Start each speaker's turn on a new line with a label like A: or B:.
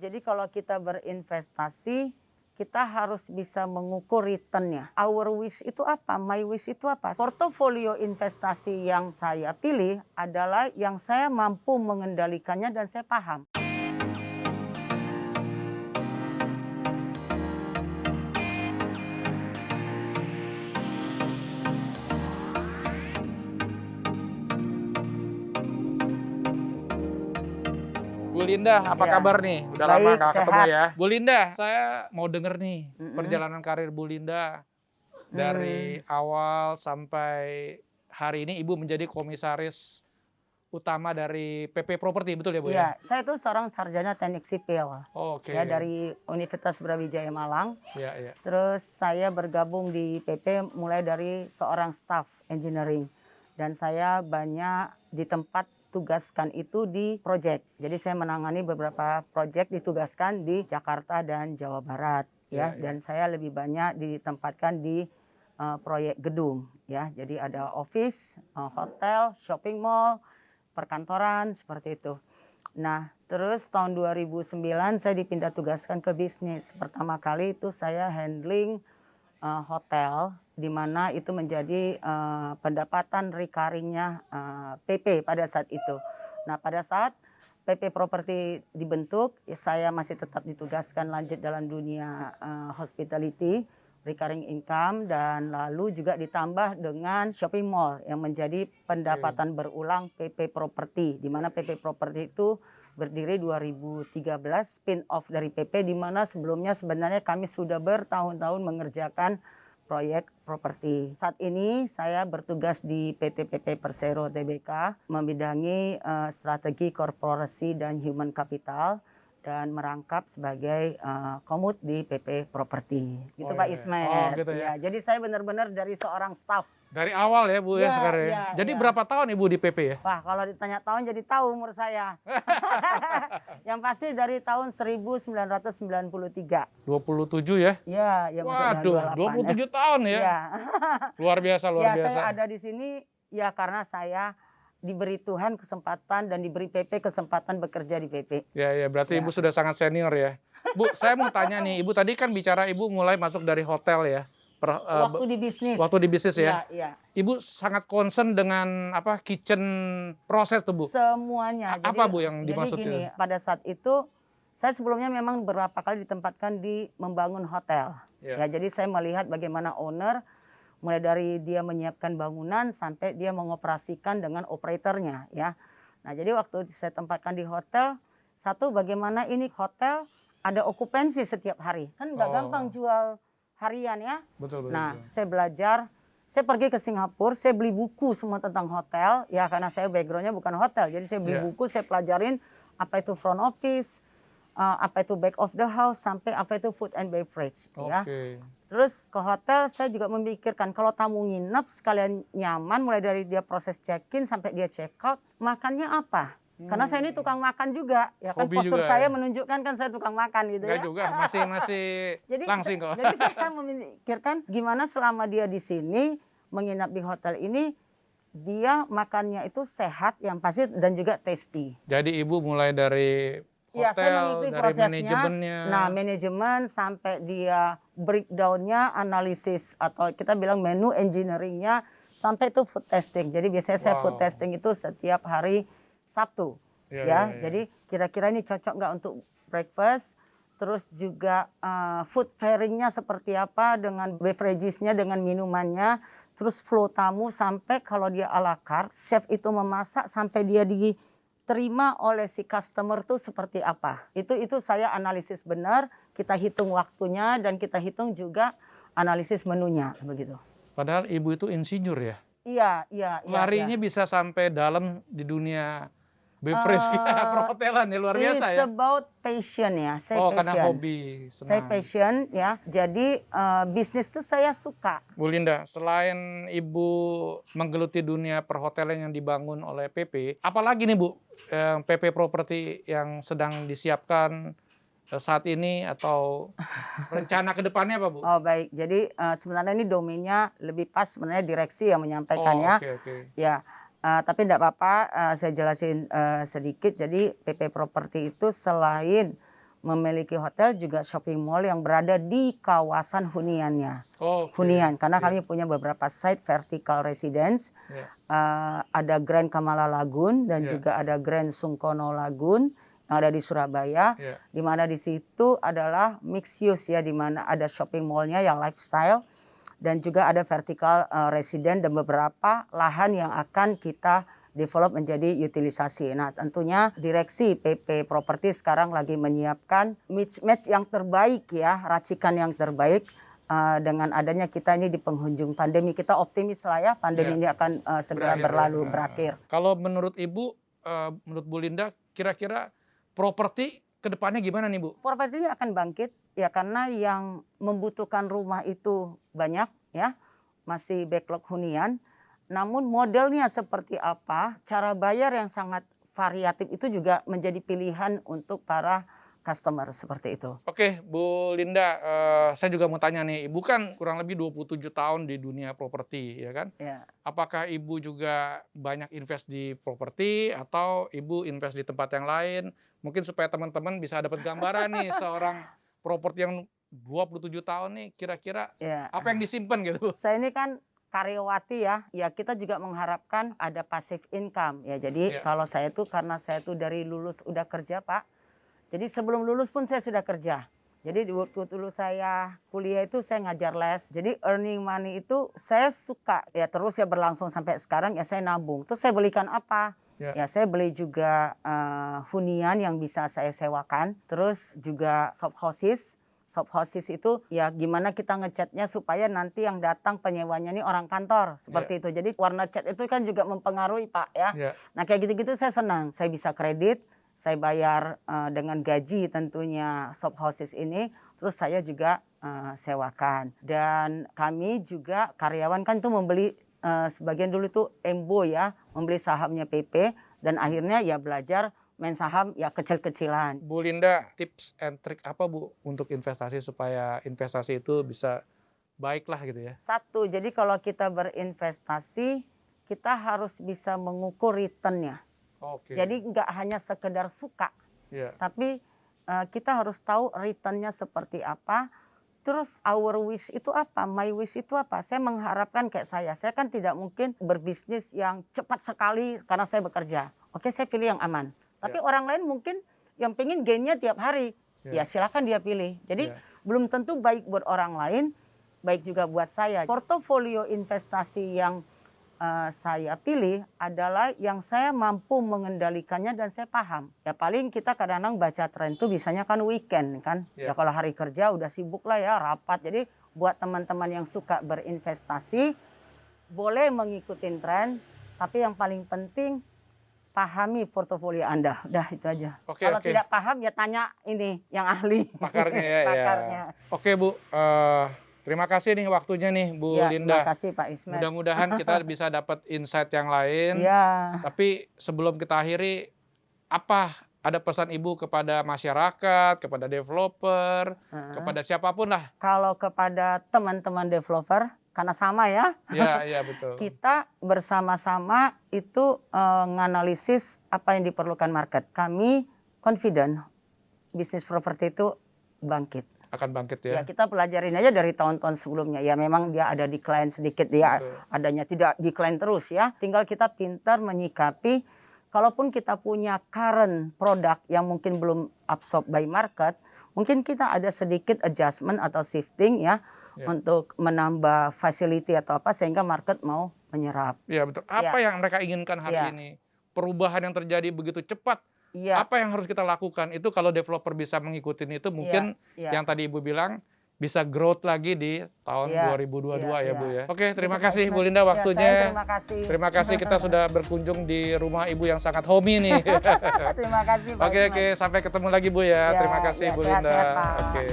A: jadi kalau kita berinvestasi, kita harus bisa mengukur return-nya. Our wish itu apa? My wish itu apa? Portofolio investasi yang saya pilih adalah yang saya mampu mengendalikannya dan saya paham.
B: Bu Linda, apa
A: Ya,
B: kabar nih? Udah lama
A: baik,
B: nggak ketemu
A: sehat.
B: ya. Bu Linda, saya mau denger nih
A: Mm-mm.
B: perjalanan karir Bu Linda
A: Hmm,
B: dari awal sampai hari ini Ibu menjadi komisaris utama dari PP Properti, betul ya Bu ya?
A: Iya, saya itu seorang sarjana teknik sipil, ya
B: Oke,
A: dari Universitas Brawijaya Malang.
B: ya ya.
A: Terus saya bergabung di PP mulai dari seorang staff engineering dan saya banyak di tempat tugaskan itu di proyek. Jadi saya menangani beberapa proyek ditugaskan di Jakarta dan Jawa Barat
B: Ya,
A: ya,
B: ya.
A: dan saya lebih banyak ditempatkan di proyek gedung ya. Jadi ada office, hotel, shopping mall, perkantoran seperti itu. Nah, terus tahun 2009 saya dipindah tugaskan ke bisnis. Pertama kali itu saya handling hotel, di mana itu menjadi pendapatan recurring-nya PP pada saat itu. Nah, pada saat PP Properti dibentuk, ya saya masih tetap ditugaskan lanjut dalam dunia hospitality, recurring income, dan lalu juga ditambah dengan shopping mall yang menjadi pendapatan berulang PP Properti, di mana PP Properti itu berdiri 2013, spin off dari PP, di mana sebelumnya sebenarnya kami sudah bertahun-tahun mengerjakan proyek properti. Saat ini saya bertugas di PT PP Persero Tbk, membidangi strategi korporasi dan human capital dan merangkap sebagai komut di PP Properti. Gitu
B: Oh
A: Pak
B: ya. Oh
A: Ismet.
B: gitu ya.
A: Ya, jadi saya benar-benar dari seorang staff.
B: Dari awal ya Bu ya
A: Ya,
B: sekarang ya.
A: ya,
B: Jadi
A: ya.
B: berapa tahun Ibu di PP ya?
A: Wah, kalau ditanya tahun jadi tahu umur saya. Yang pasti dari tahun 1993.
B: 27 ya?
A: Ya, ya masuk dengan
B: Waduh,
A: 28 ya.
B: 27 tahun ya?
A: Ya.
B: Luar biasa, luar
A: Ya,
B: biasa.
A: saya ada di sini ya karena saya diberi Tuhan kesempatan dan diberi PP kesempatan bekerja di PP.
B: Ya, ya, berarti
A: Ya.
B: Ibu sudah sangat senior ya. Bu, saya mau tanya nih, Ibu tadi kan bicara Ibu mulai masuk dari hotel ya,
A: Waktu di bisnis.
B: waktu di bisnis ya.
A: Iya, iya.
B: Ibu sangat concern dengan apa kitchen proses tuh Bu.
A: Semuanya.
B: Apa Bu yang
A: Jadi
B: dimaksud
A: gini,
B: itu?
A: pada saat itu saya sebelumnya memang beberapa kali ditempatkan di membangun hotel.
B: Ya.
A: Ya, jadi saya melihat bagaimana owner mulai dari dia menyiapkan bangunan sampai dia mengoperasikan dengan operatornya ya. Nah, jadi waktu saya tempatkan di hotel, satu bagaimana ini hotel ada okupansi setiap hari. Kan nggak gampang jual harian ya.
B: Betul, betul.
A: Nah,
B: Betul.
A: saya belajar, saya pergi ke Singapura, saya beli buku semua tentang hotel ya karena saya backgroundnya bukan hotel. Jadi saya beli
B: Ya.
A: buku, saya pelajarin apa itu front office, apa itu back of the house, sampai apa itu food and beverage ya.
B: Oke.
A: Terus ke hotel saya juga memikirkan kalau tamu nginep sekalian nyaman mulai dari dia proses check-in sampai dia check out, makannya apa? Karena saya ini tukang makan juga, ya kan
B: Hobi
A: postur
B: juga
A: saya
B: ya?
A: menunjukkan kan saya tukang makan gitu
B: Enggak
A: ya.
B: juga, masih
A: Jadi
B: langsing kok.
A: jadi saya memikirkan gimana selama dia di sini menginap di hotel ini dia makannya itu sehat yang pasti dan juga tasty.
B: Jadi Ibu mulai dari
A: Iya, saya
B: hotel,
A: mengikuti
B: dari
A: prosesnya.
B: manajemennya.
A: Nah, manajemen sampai dia breakdown-nya, analisis atau kita bilang menu engineering-nya, sampai itu food testing. Jadi biasanya saya food
B: Wow.
A: testing itu setiap hari Sabtu.
B: Ya,
A: Ya,
B: ya, ya.
A: jadi kira-kira ini cocok nggak untuk breakfast. Terus juga food pairing-nya seperti apa dengan beverages-nya, dengan minumannya. Terus flow tamu sampai kalau dia à la carte, chef itu memasak sampai dia diterima oleh si customer tuh seperti apa. Itu saya analisis benar, kita hitung waktunya dan kita hitung juga analisis menunya begitu.
B: Padahal Ibu itu insinyur ya.
A: Iya, iya, iya.
B: Larinya bisa sampai dalam di dunia beverage perhotelan ya, luar biasa
A: It's
B: ya.
A: about passion ya, saya
B: Oh,
A: passion.
B: karena hobi,
A: Saya
B: senang.
A: passion ya. Jadi bisnis tuh saya suka.
B: Bu Linda, selain Ibu menggeluti dunia perhotelan yang dibangun oleh PP, apalagi nih Bu, PP Properti yang sedang disiapkan saat ini atau rencana ke depannya apa Bu?
A: Oh baik, jadi sebenarnya ini domainnya lebih pas sebenarnya direksi yang
B: Oh,
A: menyampaikannya.
B: oke.
A: Ya, tapi enggak apa-apa, saya jelasin sedikit. Jadi PP Properti itu selain memiliki hotel juga shopping mall yang berada di kawasan huniannya.
B: Oh, oke.
A: Hunian, karena
B: Iya.
A: kami punya beberapa site vertical residence.
B: Iya.
A: Ada Grand Kamala Lagoon dan
B: Iya.
A: juga ada Grand Sungkono Lagoon yang ada di Surabaya.
B: Iya.
A: Di mana di situ adalah mixed use ya, di mana ada shopping mallnya yang lifestyle dan juga ada vertical resident dan beberapa lahan yang akan kita develop menjadi utilisasi. Nah, tentunya direksi PP Property sekarang lagi menyiapkan match yang terbaik ya, racikan yang terbaik. Dengan adanya kita ini di penghujung pandemi, kita optimis lah ya pandemi ini akan segera berlalu, berakhir.
B: Kalau menurut Ibu, menurut Bu Linda, kira-kira properti ke depannya gimana nih Bu?
A: Properti ini akan bangkit ya, karena yang membutuhkan rumah itu banyak ya, masih backlog hunian. Namun modelnya seperti apa, cara bayar yang sangat variatif itu juga menjadi pilihan untuk para customer seperti itu.
B: Oke, Bu Linda, saya juga mau tanya nih, Ibu kan kurang lebih 27 tahun di dunia properti, ya kan?
A: Ya.
B: Apakah Ibu juga banyak invest di properti atau Ibu invest di tempat yang lain? Mungkin supaya teman-teman bisa dapat gambaran nih seorang properti yang 27 tahun nih, kira-kira apa yang disimpan gitu?
A: Saya ini kan karyawati ya, kita juga mengharapkan ada passive income ya. Jadi kalau saya tuh, karena saya tuh dari lulus udah kerja Pak, jadi sebelum lulus pun saya sudah kerja. Jadi waktu dulu saya kuliah itu saya ngajar les. Jadi earning money itu saya suka ya, terus ya berlangsung sampai sekarang ya, saya nabung. Terus saya belikan apa? Ya saya beli juga hunian yang bisa saya sewakan. Terus juga shop houses. Shop houses itu ya gimana kita ngecatnya supaya nanti yang datang penyewanya ini orang kantor seperti itu. Jadi warna cat itu kan juga mempengaruhi Pak ya. Nah kayak gitu-gitu saya senang. Saya bisa kredit, saya bayar dengan gaji tentunya shop houses ini. Terus saya juga sewakan. Dan kami juga karyawan kan tuh membeli sebagian dulu tuh Embo ya, membeli sahamnya PP dan akhirnya ya belajar main saham ya kecil-kecilan.
B: Bu Linda, tips and trik apa Bu untuk investasi supaya investasi itu bisa baik lah gitu ya?
A: Satu, jadi kalau kita berinvestasi, kita harus bisa mengukur return-nya. Jadi nggak hanya sekedar suka, tapi kita harus tahu return-nya seperti apa. Terus our wish itu apa, my wish itu apa. Saya mengharapkan kayak saya kan tidak mungkin berbisnis yang cepat sekali karena saya bekerja. Oke, saya pilih yang aman. Tapi orang lain mungkin yang pengen gain-nya tiap hari, ya silakan dia pilih. Jadi belum tentu baik buat orang lain, baik juga buat saya. Portofolio investasi yang saya pilih adalah yang saya mampu mengendalikannya dan saya paham. Ya paling kita kadang-kadang baca tren itu bisanya kan weekend kan. Ya kalau hari kerja udah sibuk lah ya, rapat. Jadi buat teman-teman yang suka berinvestasi, boleh mengikuti tren, tapi yang paling penting pahami portofolio Anda. Udah itu aja. Kalau tidak paham ya tanya ini yang ahli.
B: Pakarnya ya. Pakarnya. Oke Bu, terima kasih nih waktunya nih Bu Linda.
A: Terima kasih Pak Ismet.
B: Mudah-mudahan kita bisa dapat insight yang lain. Tapi sebelum kita akhiri, ada pesan Ibu kepada masyarakat, kepada developer, kepada siapapun lah?
A: Kalau kepada teman-teman developer, karena sama ya.
B: Iya betul.
A: Kita bersama-sama itu menganalisis apa yang diperlukan market. Kami confident bisnis properti itu bangkit.
B: Akan bangkit ya.
A: Ya kita pelajarin aja dari tahun-tahun sebelumnya. Ya memang dia ada decline sedikit, dia adanya tidak decline terus ya. Tinggal kita pintar menyikapi. Kalaupun kita punya current produk yang mungkin belum absorb by market, mungkin kita ada sedikit adjustment atau shifting ya. Untuk menambah facility atau apa sehingga market mau menyerap.
B: Iya betul. Apa yang mereka inginkan hari ini? Perubahan yang terjadi begitu cepat. Apa yang harus kita lakukan? Itu kalau developer bisa mengikuti itu mungkin yang tadi Ibu bilang bisa growth lagi di tahun 2022 ya Bu ya. Oke, terima kasih Bu Linda waktunya.
A: Terima kasih.
B: Terima kasih kita sudah berkunjung di rumah Ibu yang sangat homey nih.
A: Terima kasih Pak.
B: Oke, sampai ketemu lagi Bu ya. Terima kasih Bu Linda.
A: Sehat-sehat, Pak.
B: Oke.